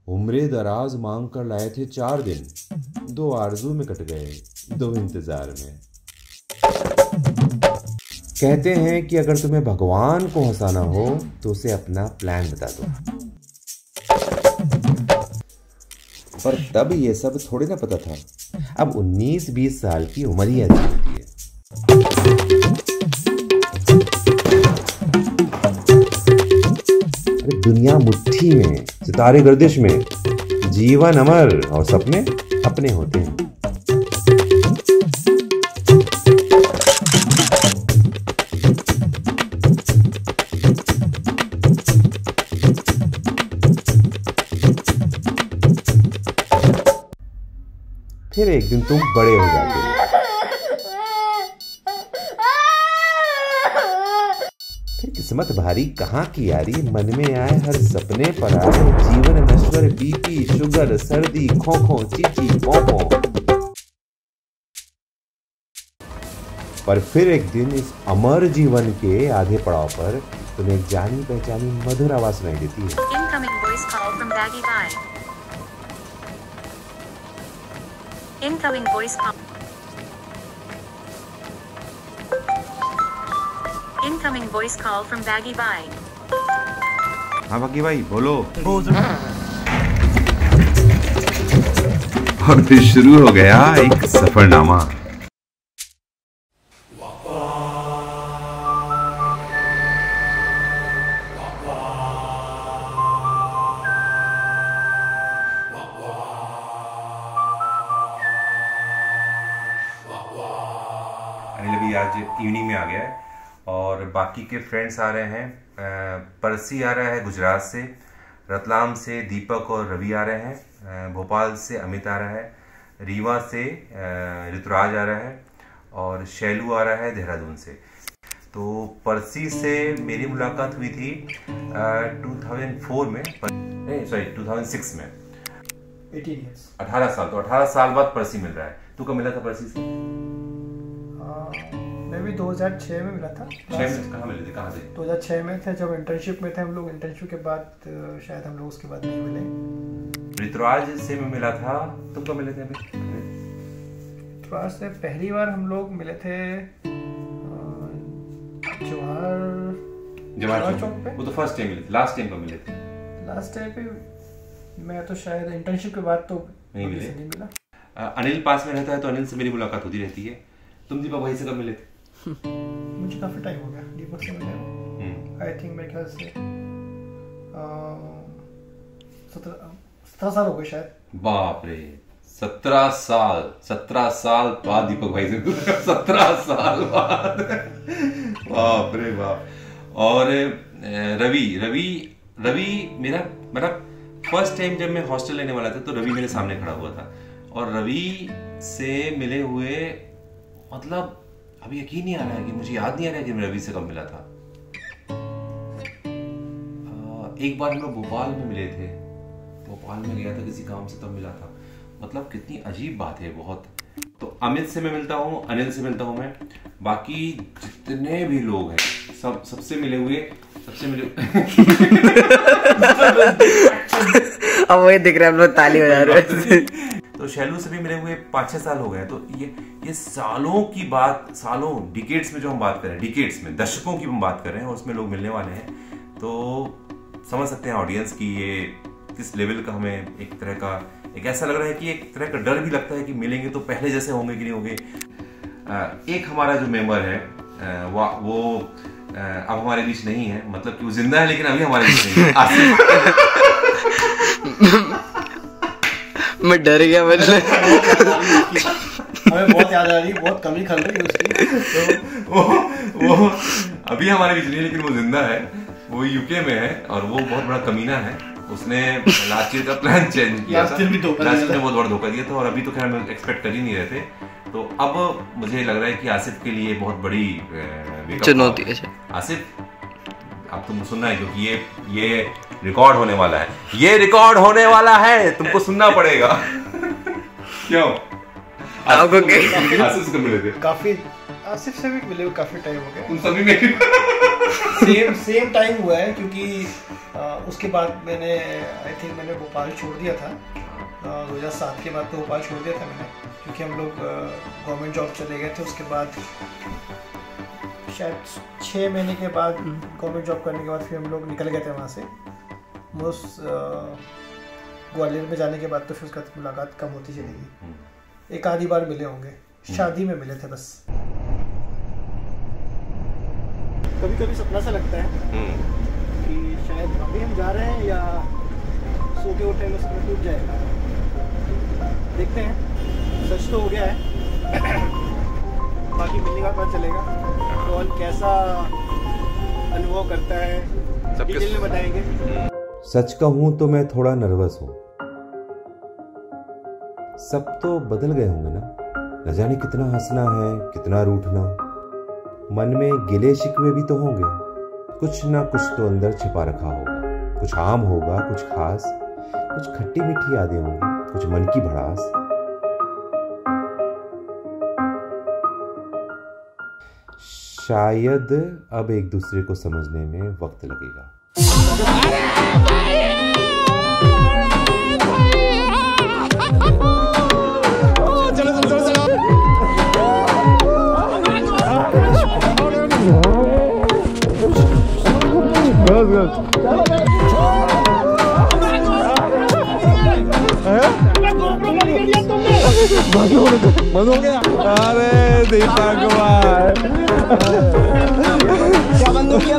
उम्रे दराज मांग कर लाए थे 4 दिन, 2 आरजू में कट गए, 2 इंतजार में। कहते हैं कि अगर तुम्हें भगवान को हंसाना हो तो उसे अपना प्लान बता दो, पर तब ये सब थोड़ी ना पता था। अब 19-20 साल की उम्र ही ऐसी होती है। अरे दुनिया मुट्ठी में, सितारे गर्दिश में, जीवन अमर और सपने अपने होते हैं। फिर एक दिन तुम बड़े हो जाते हो। फिर किस्मत भारी कहाँ की यारी, मन में आए हर सपने पर आए, जीवन नश्वर, बीपी शुगर सर्दी खोखो चीची पोपो। पर फिर एक दिन इस अमर जीवन के आधे पड़ाव पर तुम्हें एक जानी पहचानी मधुर आवाज सुनाई देती है। Incoming voice call from Baggy Bye. Incoming voice call. Incoming voice call from Baggy Bye. हाँ बागी भाई बोलो। और फिर शुरू हो गया एक सफरनामा। अनिल अभी आज इवनिंग में आ गया है और बाकी के फ्रेंड्स आ रहे हैं। परसी आ रहा है गुजरात से, रतलाम से दीपक और रवि आ रहे हैं, भोपाल से अमित आ रहा है, रीवा से ऋतुराज आ रहा है और शैलू आ रहा है देहरादून से। तो परसी से मेरी मुलाकात हुई थी 2004 में, नहीं सॉरी 2006 में, 18 साल। तो 18 साल बाद परसी मिल रहा है। तू कब मिला था परसी से? मैं भी 2006 में मिला था। 6 में कहाँ मिले थे? कहाँ से? 2006 में थे जब इंटर्नशिप में थे हम लोग। इंटर्नशिप के बाद शायद हम लोग उसके बाद नहीं मिले। ऋतुराज से मैं मिला था। तुम कब मिले थे अभी? ऋतुराज से पहली बार हम लोग मिले थे जवाहर चौक पे। वो तो फर्स्ट टाइम मिले थे। लास्ट टाइम कब मिले थे? लास्ट टाइम पे मैं तो शायद इंटर्नशिप के बाद तो नहीं मिला। अनिल पास में रहता है तो अनिल से मेरी मुलाकात होती रहती है। तुम दीपक भाई से कब मिले थे? मुझे काफी टाइम हो गया दीपक से मिले। आई थिंक मेरे ख्याल से 17 साल हो गए शायद। बाप रे, 17 साल बाद दीपक भाई से 17 साल बाद। बाप रे बाप। और रवि मेरा फर्स्ट टाइम जब मैं हॉस्टल लेने वाला था तो रवि मेरे सामने खड़ा हुआ था और रवि से मिले हुए मतलब अभी यकीन नहीं आ रहा है कि मुझे याद नहीं आ रहा है कि मैं रवि से कब मिला था। एक बार हम लोग भोपाल में मिले थे, भोपाल में गया था किसी काम से, तब मिला था। मतलब कितनी अजीब बात है बहुत। तो अमित से मैं मिलता हूँ, अनिल से मिलता हूँ मैं, बाकी जितने भी लोग हैं सबसे मिले हुए अब वही दिख रहा है, हम लोग ताली बजा रहे हैं। तो शैलू से भी मिले हुए 5-6 साल हो गए। तो ये सालों की बात, सालों डिकेड्स में जो हम बात कर रहे हैं, डिकेड्स में दशकों की हम बात कर रहे हैं और उसमें लोग मिलने वाले हैं। तो समझ सकते हैं ऑडियंस की ये किस लेवल का हमें एक ऐसा लग रहा है कि एक तरह का डर भी लगता है कि मिलेंगे तो पहले जैसे होंगे कि नहीं होंगे। एक हमारा जो मेंबर है वो अब हमारे बीच नहीं है, मतलब कि वो जिंदा है लेकिन अभी हमारे बीच नहीं है। आसिफ। मैं डर गया मतलब। हमें बहुत याद आ रही, बहुत कमी खल रही है उसकी। तो वो अभी हमारे बीच नहीं है लेकिन वो जिंदा है। वो यूके में है और वो बहुत बड़ा कमीना है। उसने लास्ट ईयर का प्लान चेंज किया था। लास्ट ईयर में बहुत बड़ा धोखा दिया था और अभी तो खैर हम एक्सपेक्ट कर ही नहीं रहे थे। तो अब मुझे लग रहा है कि आसिफ के लिए बहुत बड़ी चुनौती है। आसिफ अब तुम सुनना है क्योंकि ये रिकॉर्ड होने वाला है। ये रिकॉर्ड होने वाला है, तुमको सुनना पड़ेगा। क्यों? आपको आसिफ से मिले थे? काफी, आसिफ से भी मिले हुए काफी टाइम हो गया। उन सभी में सेम टाइम हुआ है, क्योंकि उसके बाद मैंने आई थिंक मैंने भोपाल छोड़ दिया था 2007 के बाद। तो भोपाल छोड़ दिया था मैंने, क्योंकि हम लोग गवर्नमेंट जॉब चले गए थे। उसके बाद शायद 6 महीने के बाद गवर्नमेंट जॉब करने के बाद फिर हम लोग निकल गए थे वहाँ से। मोस्ट ग्वालियर में जाने के बाद तो फिर उसका मुलाकात कम होती चली गई। एक आधी बार मिले होंगे, शादी में मिले थे बस। कभी कभी सपना सा लगता है कि शायद अभी हम जा रहे हैं या सो के उठे में सपना टूट जाएगा। देखते हैं, सच तो हो गया है, बाकी मिलने का पता चलेगा कौन कैसा अनुभव करता है डिटेल में बताएंगे। सच कहूं तो मैं थोड़ा नर्वस हूँ। सब तो बदल गए होंगे ना, न जाने कितना हंसना है, कितना रूठना। मन में गिले शिकवे भी तो होंगे, कुछ ना कुछ तो अंदर छिपा रखा होगा। कुछ आम होगा, कुछ खास, कुछ खट्टी मीठी यादें होंगी, कुछ मन की भड़ास। शायद अब एक दूसरे को समझने में वक्त लगेगा। बंद हो गया। अरे दीपक कुमार क्या बंद हो गया?